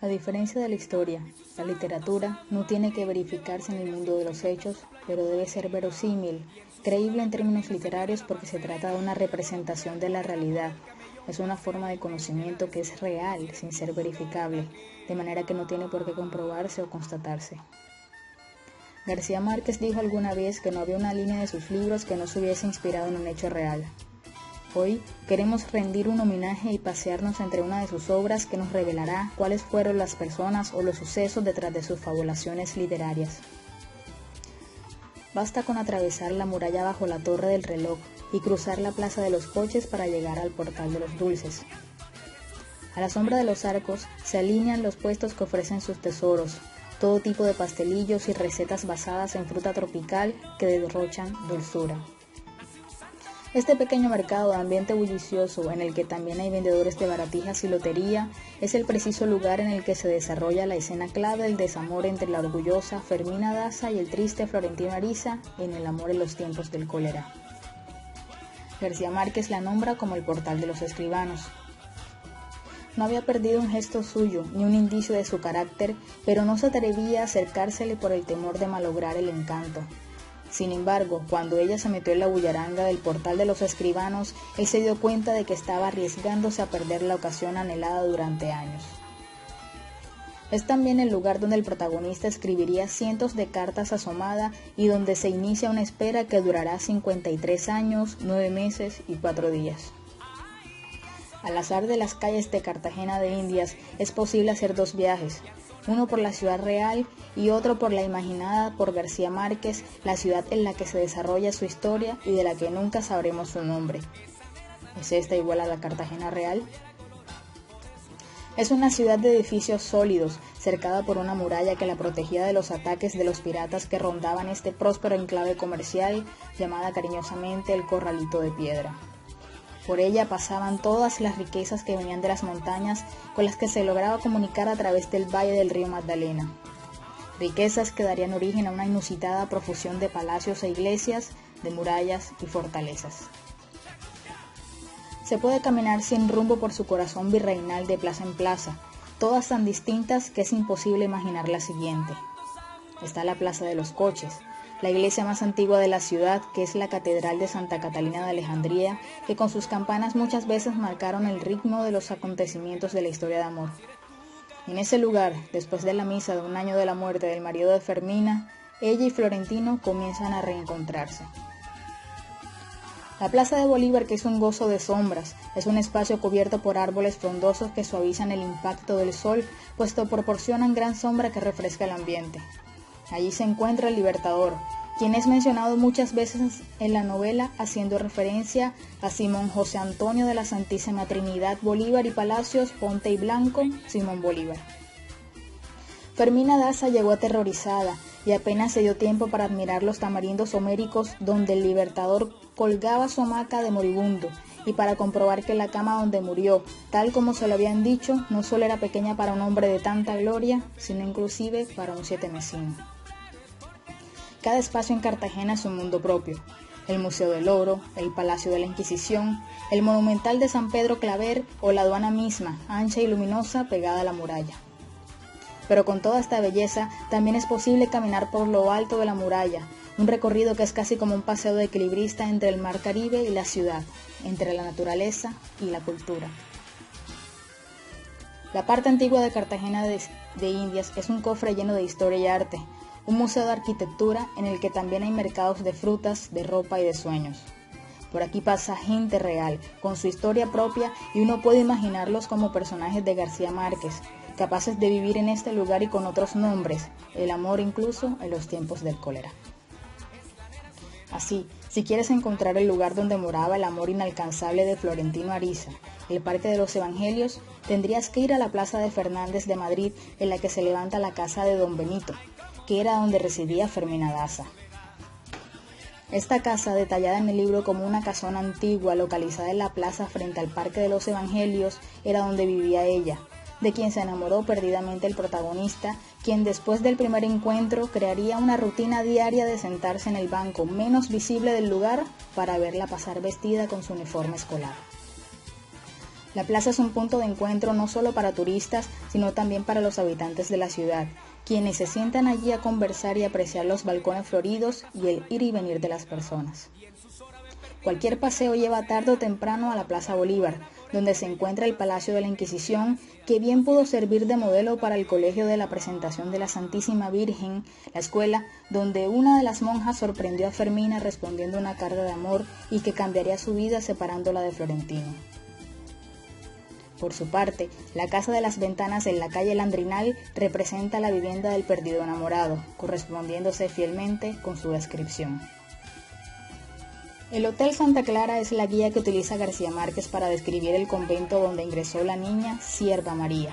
A diferencia de la historia, la literatura no tiene que verificarse en el mundo de los hechos, pero debe ser verosímil, creíble en términos literarios porque se trata de una representación de la realidad. Es una forma de conocimiento que es real sin ser verificable, de manera que no tiene por qué comprobarse o constatarse. García Márquez dijo alguna vez que no había una línea de sus libros que no se hubiese inspirado en un hecho real. Hoy queremos rendir un homenaje y pasearnos entre una de sus obras que nos revelará cuáles fueron las personas o los sucesos detrás de sus fabulaciones literarias. Basta con atravesar la muralla bajo la Torre del Reloj y cruzar la Plaza de los Coches para llegar al Portal de los Dulces. A la sombra de los arcos se alinean los puestos que ofrecen sus tesoros, todo tipo de pastelillos y recetas basadas en fruta tropical que derrochan dulzura. Este pequeño mercado de ambiente bullicioso, en el que también hay vendedores de baratijas y lotería, es el preciso lugar en el que se desarrolla la escena clave del desamor entre la orgullosa Fermina Daza y el triste Florentino Ariza en El amor en los tiempos del cólera. García Márquez la nombra como el portal de los escribanos. No había perdido un gesto suyo, ni un indicio de su carácter, pero no se atrevía a acercársele por el temor de malograr el encanto. Sin embargo, cuando ella se metió en la bullaranga del portal de los escribanos, él se dio cuenta de que estaba arriesgándose a perder la ocasión anhelada durante años. Es también el lugar donde el protagonista escribiría cientos de cartas a su amada y donde se inicia una espera que durará 53 años, 9 meses y 4 días. Al azar de las calles de Cartagena de Indias es posible hacer dos viajes, uno por la ciudad real y otro por la imaginada por García Márquez, la ciudad en la que se desarrolla su historia y de la que nunca sabremos su nombre. ¿Es esta igual a la Cartagena real? Es una ciudad de edificios sólidos, cercada por una muralla que la protegía de los ataques de los piratas que rondaban este próspero enclave comercial, llamada cariñosamente el Corralito de Piedra. Por ella pasaban todas las riquezas que venían de las montañas con las que se lograba comunicar a través del valle del río Magdalena. Riquezas que darían origen a una inusitada profusión de palacios e iglesias, de murallas y fortalezas. Se puede caminar sin rumbo por su corazón virreinal de plaza en plaza, todas tan distintas que es imposible imaginar la siguiente. Está la Plaza de los Coches, la iglesia más antigua de la ciudad, que es la Catedral de Santa Catalina de Alejandría, que con sus campanas muchas veces marcaron el ritmo de los acontecimientos de la historia de amor. En ese lugar, después de la misa de un año de la muerte del marido de Fermina, ella y Florentino comienzan a reencontrarse. La Plaza de Bolívar, que es un gozo de sombras, es un espacio cubierto por árboles frondosos que suavizan el impacto del sol, puesto proporcionan gran sombra que refresca el ambiente. Allí se encuentra el Libertador, quien es mencionado muchas veces en la novela haciendo referencia a Simón José Antonio de la Santísima Trinidad Bolívar y Palacios, Ponte y Blanco, Simón Bolívar. Fermina Daza llegó aterrorizada y apenas se dio tiempo para admirar los tamarindos homéricos donde el Libertador colgaba su hamaca de moribundo y para comprobar que la cama donde murió, tal como se lo habían dicho, no solo era pequeña para un hombre de tanta gloria, sino inclusive para un sietemesino. Cada espacio en Cartagena es un mundo propio. El Museo del Oro, el Palacio de la Inquisición, el Monumental de San Pedro Claver o la aduana misma, ancha y luminosa, pegada a la muralla. Pero con toda esta belleza, también es posible caminar por lo alto de la muralla, un recorrido que es casi como un paseo de equilibrista entre el mar Caribe y la ciudad, entre la naturaleza y la cultura. La parte antigua de Cartagena de Indias es un cofre lleno de historia y arte, un museo de arquitectura en el que también hay mercados de frutas, de ropa y de sueños. Por aquí pasa gente real, con su historia propia, y uno puede imaginarlos como personajes de García Márquez, capaces de vivir en este lugar y con otros nombres, el amor incluso en los tiempos del cólera. Así, si quieres encontrar el lugar donde moraba el amor inalcanzable de Florentino Ariza, el Parque de los Evangelios, tendrías que ir a la Plaza de Fernández de Madrid, en la que se levanta la casa de Don Benito, que era donde residía Fermina Daza. Esta casa, detallada en el libro como una casona antigua localizada en la plaza frente al Parque de los Evangelios, era donde vivía ella, de quien se enamoró perdidamente el protagonista, quien después del primer encuentro crearía una rutina diaria de sentarse en el banco menos visible del lugar para verla pasar vestida con su uniforme escolar. La plaza es un punto de encuentro no solo para turistas, sino también para los habitantes de la ciudad, quienes se sientan allí a conversar y apreciar los balcones floridos y el ir y venir de las personas. Cualquier paseo lleva tarde o temprano a la Plaza Bolívar, donde se encuentra el Palacio de la Inquisición, que bien pudo servir de modelo para el Colegio de la Presentación de la Santísima Virgen, la escuela donde una de las monjas sorprendió a Fermina respondiendo una carta de amor y que cambiaría su vida separándola de Florentino. Por su parte, la Casa de las Ventanas en la calle Landrinal representa la vivienda del perdido enamorado, correspondiéndose fielmente con su descripción. El Hotel Santa Clara es la guía que utiliza García Márquez para describir el convento donde ingresó la niña Sierva María.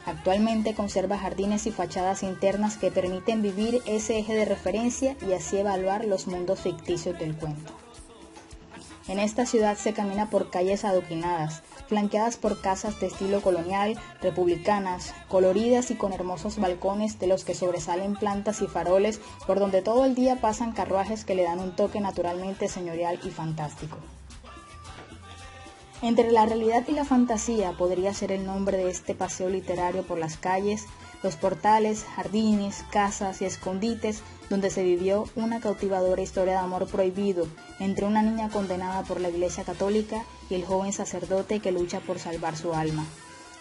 Actualmente conserva jardines y fachadas internas que permiten vivir ese eje de referencia y así evaluar los mundos ficticios del cuento. En esta ciudad se camina por calles adoquinadas, flanqueadas por casas de estilo colonial, republicanas, coloridas y con hermosos balcones de los que sobresalen plantas y faroles por donde todo el día pasan carruajes que le dan un toque naturalmente señorial y fantástico. Entre la realidad y la fantasía podría ser el nombre de este paseo literario por las calles, los portales, jardines, casas y escondites donde se vivió una cautivadora historia de amor prohibido entre una niña condenada por la Iglesia Católica y el joven sacerdote que lucha por salvar su alma,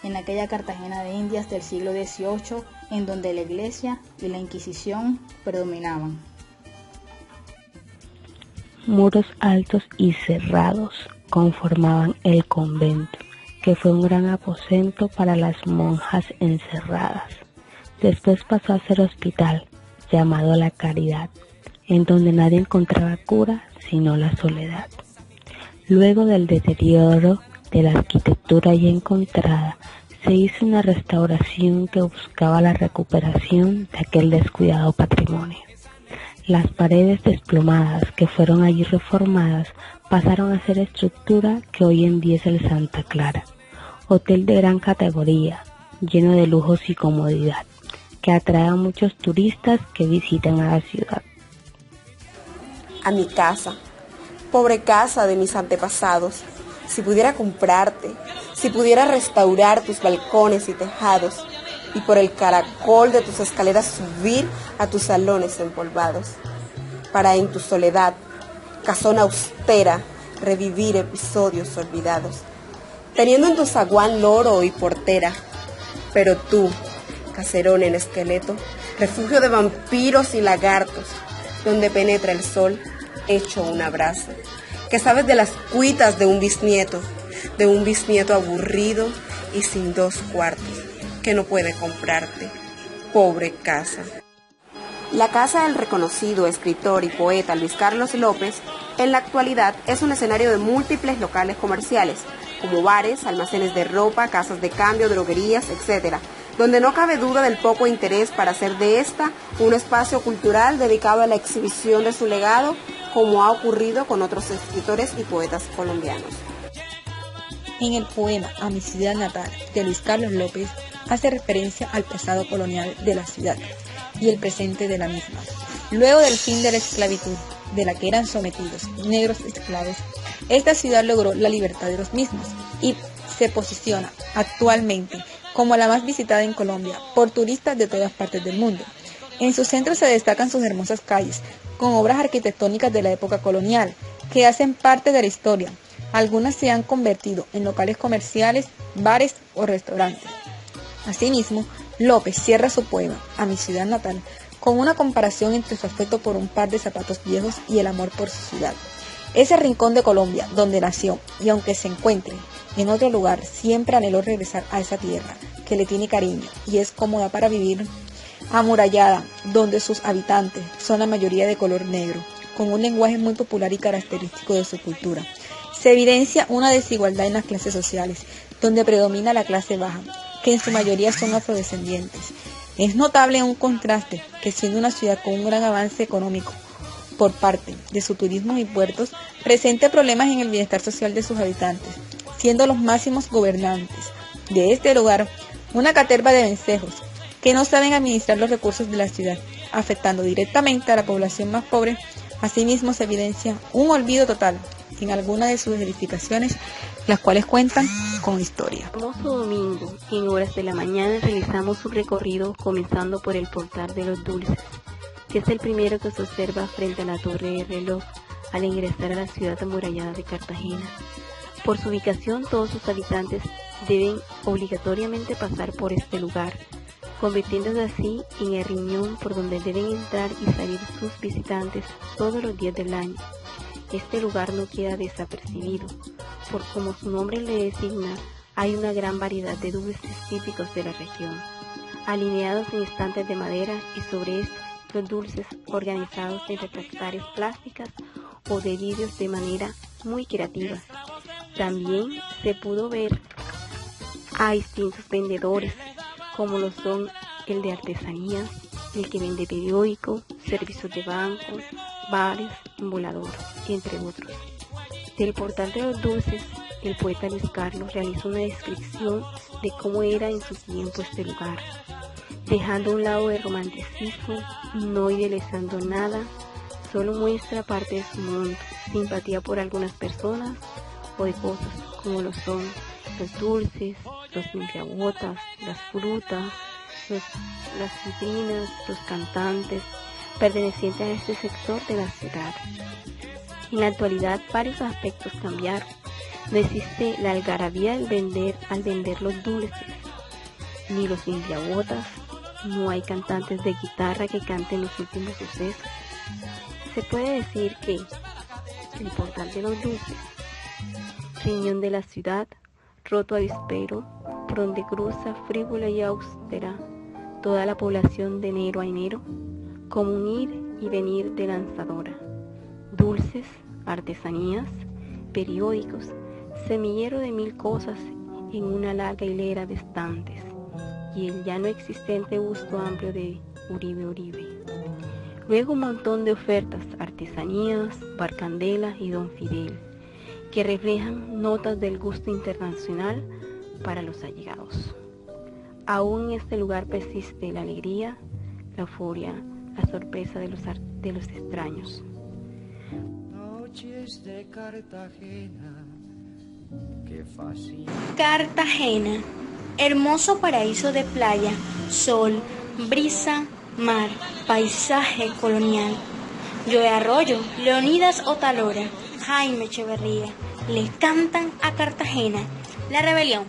en aquella Cartagena de Indias del siglo XVIII en donde la Iglesia y la Inquisición predominaban. Muros altos y cerrados conformaban el convento, que fue un gran aposento para las monjas encerradas. Después pasó a ser hospital, llamado La Caridad, en donde nadie encontraba cura sino la soledad. Luego del deterioro de la arquitectura ya encontrada, se hizo una restauración que buscaba la recuperación de aquel descuidado patrimonio. Las paredes desplomadas que fueron allí reformadas pasaron a ser estructura que hoy en día es el Santa Clara, hotel de gran categoría, lleno de lujos y comodidad, que atrae a muchos turistas que visitan a la ciudad. A mi casa, pobre casa de mis antepasados, si pudiera comprarte, si pudiera restaurar tus balcones y tejados, y por el caracol de tus escaleras subir a tus salones empolvados, para en tu soledad, casona austera, revivir episodios olvidados, teniendo en tu zaguán loro y portera, pero tú, caserón en esqueleto, refugio de vampiros y lagartos, donde penetra el sol, hecho una brasa, que sabes de las cuitas de un bisnieto aburrido y sin 2 cuartos, que no puede comprarte, pobre casa. La casa del reconocido escritor y poeta Luis Carlos López, en la actualidad es un escenario de múltiples locales comerciales, como bares, almacenes de ropa, casas de cambio, droguerías, etc., donde no cabe duda del poco interés para hacer de esta un espacio cultural dedicado a la exhibición de su legado, como ha ocurrido con otros escritores y poetas colombianos. En el poema A mi ciudad natal de Luis Carlos López hace referencia al pasado colonial de la ciudad y el presente de la misma. Luego del fin de la esclavitud, de la que eran sometidos negros esclavos, esta ciudad logró la libertad de los mismos y se posiciona actualmente como la más visitada en Colombia por turistas de todas partes del mundo. En su centro se destacan sus hermosas calles, con obras arquitectónicas de la época colonial, que hacen parte de la historia. Algunas se han convertido en locales comerciales, bares o restaurantes. Asimismo, López cierra su poema, A mi ciudad natal, con una comparación entre su afecto por un par de zapatos viejos y el amor por su ciudad. Ese rincón de Colombia donde nació, y aunque se encuentre en otro lugar, siempre anheló regresar a esa tierra que le tiene cariño y es cómoda para vivir, amurallada, donde sus habitantes son la mayoría de color negro, con un lenguaje muy popular y característico de su cultura. Se evidencia una desigualdad en las clases sociales, donde predomina la clase baja, que en su mayoría son afrodescendientes. Es notable un contraste que, siendo una ciudad con un gran avance económico por parte de su turismo y puertos, presente problemas en el bienestar social de sus habitantes, siendo los máximos gobernantes de este lugar una caterva de vencejos que no saben administrar los recursos de la ciudad, afectando directamente a la población más pobre. Asimismo se evidencia un olvido total en alguna de sus edificaciones, las cuales cuentan con historia. Hermoso domingo, en horas de la mañana realizamos un recorrido comenzando por el Portal de los Dulces, que es el primero que se observa frente a la Torre del Reloj al ingresar a la ciudad amurallada de Cartagena. Por su ubicación, todos sus habitantes deben obligatoriamente pasar por este lugar, convirtiéndose así en el riñón por donde deben entrar y salir sus visitantes todos los días del año. Este lugar no queda desapercibido, por como su nombre le designa, hay una gran variedad de dulces típicos de la región, alineados en estantes de madera y sobre estos los dulces organizados en refractarias plásticas o de vidrios de manera muy creativa. También se pudo ver a distintos vendedores, como lo son el de artesanías, el que vende periódico, servicios de banco, bares, embolador, entre otros. Del Portal de los Dulces, el poeta Luis Carlos realizó una descripción de cómo era en su tiempo este lugar, dejando a un lado el romanticismo, no idealizando nada, solo muestra parte de su mundo, simpatía por algunas personas o de cosas como lo son los dulces, los limpiabotas, las frutas, las vitrinas, los cantantes, pertenecientes a este sector de la ciudad. En la actualidad varios aspectos cambiaron. No existe la algarabía al vender los dulces, ni los limpiabotas, no hay cantantes de guitarra que canten los últimos sucesos. Se puede decir que el Portal de los Dulces, riñón de la ciudad, roto avispero, por donde cruza frívola y austera toda la población de enero a enero, como un ir y venir de lanzadora. Dulces, artesanías, periódicos, semillero de mil cosas en una larga hilera de estantes, y el ya no existente busto amplio de Uribe Uribe. Luego un montón de ofertas, artesanías, Barcandela y Don Fidel, que reflejan notas del gusto internacional para los allegados. Aún en este lugar persiste la alegría, la euforia, la sorpresa de los extraños. Noches de Cartagena, que fascina. Cartagena, hermoso paraíso de playa, sol, brisa, mar, paisaje colonial. Joe Arroyo, Leonidas Otalora, Jaime Echeverría, le cantan a Cartagena. La rebelión.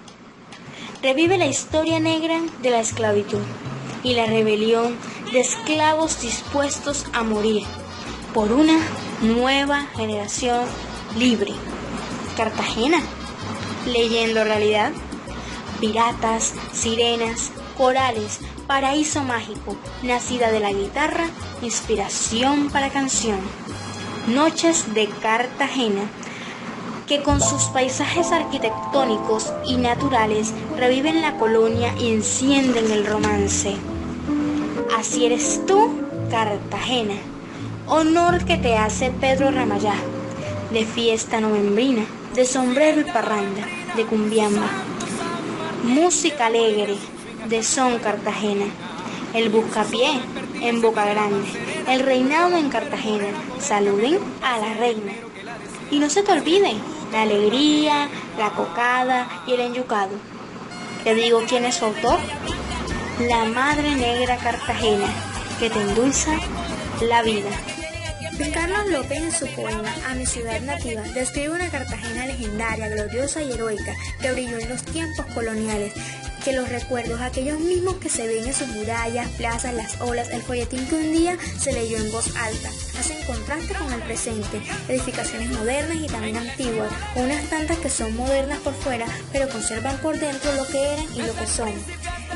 Revive la historia negra de la esclavitud y la rebelión de esclavos dispuestos a morir por una nueva generación libre. Cartagena, leyendo realidad. Piratas, sirenas, corales, paraíso mágico, nacida de la guitarra, inspiración para canción. Noches de Cartagena, que con sus paisajes arquitectónicos y naturales reviven la colonia y encienden el romance. Así eres tú, Cartagena, honor que te hace Pedro Ramayá, de fiesta novembrina, de sombrero y parranda, de cumbiamba. Música alegre, de son Cartagena, el buscapié en Boca Grande, el reinado en Cartagena, saluden a la reina. Y no se te olvide, la alegría, la cocada y el enyucado. Te digo quién es su autor, la Madre Negra Cartagena, que te endulza la vida. Luis Carlos López, en su poema A mi ciudad nativa, describe una Cartagena legendaria, gloriosa y heroica que brilló en los tiempos coloniales, que los recuerdos, aquellos mismos que se ven en sus murallas, plazas, las olas, el folletín que un día se leyó en voz alta, hacen contraste con el presente, edificaciones modernas y también antiguas, unas tantas que son modernas por fuera, pero conservan por dentro lo que eran y lo que son.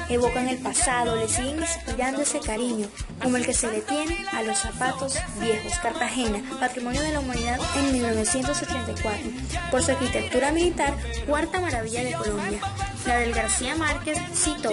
Evocan el pasado, le siguen inspirando ese cariño, como el que se le tiene a los zapatos viejos. Cartagena, Patrimonio de la Humanidad en 1974, por su arquitectura militar, cuarta maravilla de Colombia. Gabriel García Márquez citó: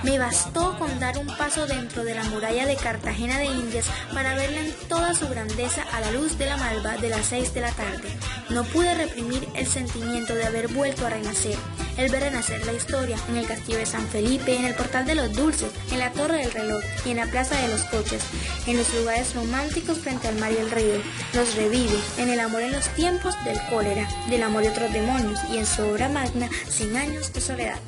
me bastó con dar un paso dentro de la muralla de Cartagena de Indias para verla en toda su grandeza a la luz de la malva de las 6 de la tarde. No pude reprimir el sentimiento de haber vuelto a renacer. Él ve renacer la historia en el Castillo de San Felipe, en el Portal de los Dulces, en la Torre del Reloj y en la Plaza de los Coches, en los lugares románticos frente al mar y el río. Los revive en El amor en los tiempos del cólera, del amor de otros demonios y en su obra magna, 100 años de soledad.